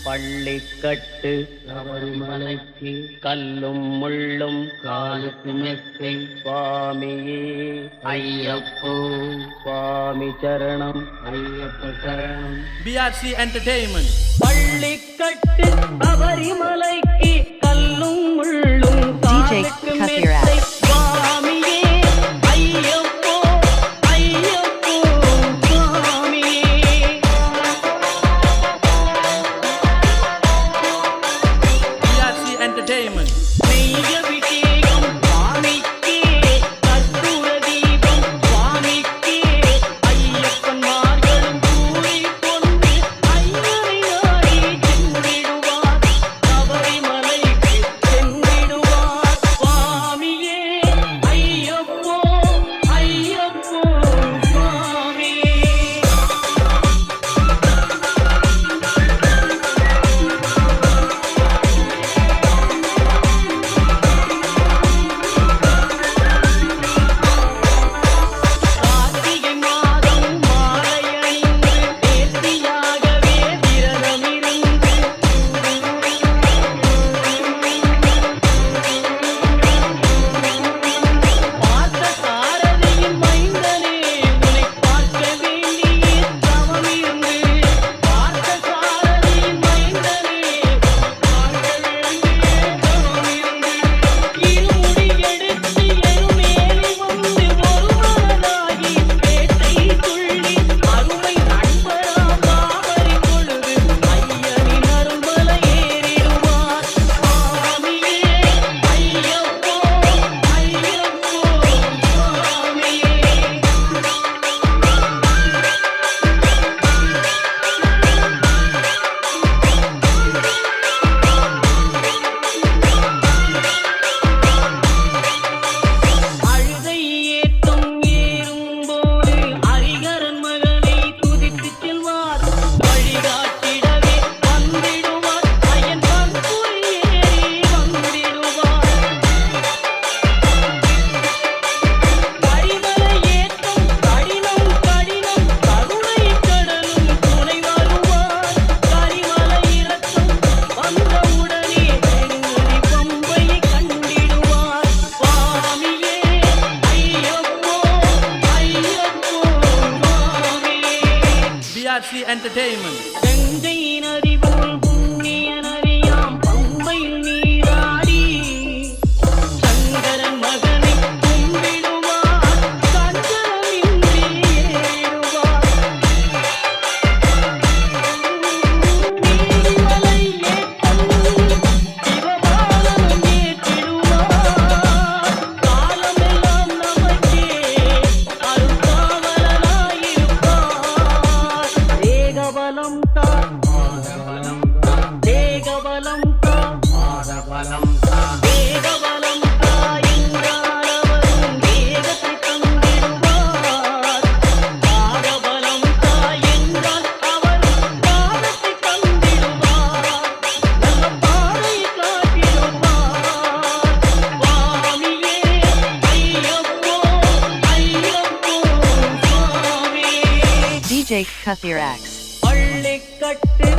பள்ளிக்கட்டு சபரிமலைக்கு கல்லும் முள்ளும் காலுக்கு மெத்தை சுவாமியே ஐயப்போ சுவாமி சரணம் ஐயப்ப சரணம். BRC Entertainment. பள்ளிக்கட்டு சபரிமலைக்கு கல்லும் முள்ளும் DJ காலுக்கு cut your மெத்தை ass. சுவாமியே ஐயப்போ ஐயப்போ சுவாமியே BRC Entertainment. நெய்யபிஷேகம் சுவாமிக்கே கற்பூர தீபம் சுவாமிக்கே ஐயப்பன்மார்களும் கூறிக்கொண்டு ஐயனை நாடி சென்றிடுவார் சபரிமலைக்கு சென்றிடுவார் சுவாமியே ஐயப்போ ஐயப்போ சுவாமியே கார்த்திகை மாதம் மாலை அணிந்து நேர்த்தியாகவே விரதமிருந்து பார்த்த சாரதியின் மைந்தனே உன்னை பார்க்க வேண்டியே தவமிருந்து பார்த்த சாரதியின் மைந்தனே பார்க்க வேண்டியே தவமிருந்து இருமுடி எடுத்து எருமேலி வந்து ஒரு மனதாகி பேட்டை துள்ளி அருமை நண்பராம் பாவரி பொழுது ஐயனின் அருள்மலை ஏறிடுவார் சுவாமியே ஐயப்போ ஐயப்போ சுவாமியே அழுதை ஏத்தும் ஏறும்போது ஹரிகரன் மகனை துதித்துச் செல்வார் வழிகாட்டிடவே வந்திடுவார் ஐயன் பண்புரி ஏறி வந்திடுவார் கரிமலை ஏற்றம் கடினம் கடினம் கருணை கடலும் துணை வருவார் கரிமலை இறக்கம் வந்தவுடனே பெருங்குடி பம்பை கண்டிடுவார் சுவாமியே ஐயப்போ ஐயப்போ சுவாமியே BRC Entertainment. கங்கை நதி போல் புண்ணிய நதியாம் பம்பை நீராடி சங்கரன் மகனை கும்பிடுவார் சஞ்சலமின்றி ஏறுவார் நீலிமலை ஏற்றம் சிவபாலனும் ஏற்றிடுவார் காலமெல்லாம் நமக்கே அருள்காவலனாயிருப்பார் தேகபலம் தா தேகபலம் தா பாதபலம் தான் தேகபலம் தா என்றாலவரும் தேகத்தை தந்திடுவார் பாதபலம் தா என்றால் அவரும் பாதத்தை தந்திடுவார் நல்ல பாதையை காட்டிடுவார் சுவாமியே ஐயப்போ ஐயப்போ சுவாமியே DJ cut your axe. பள்ளிக்கட்டு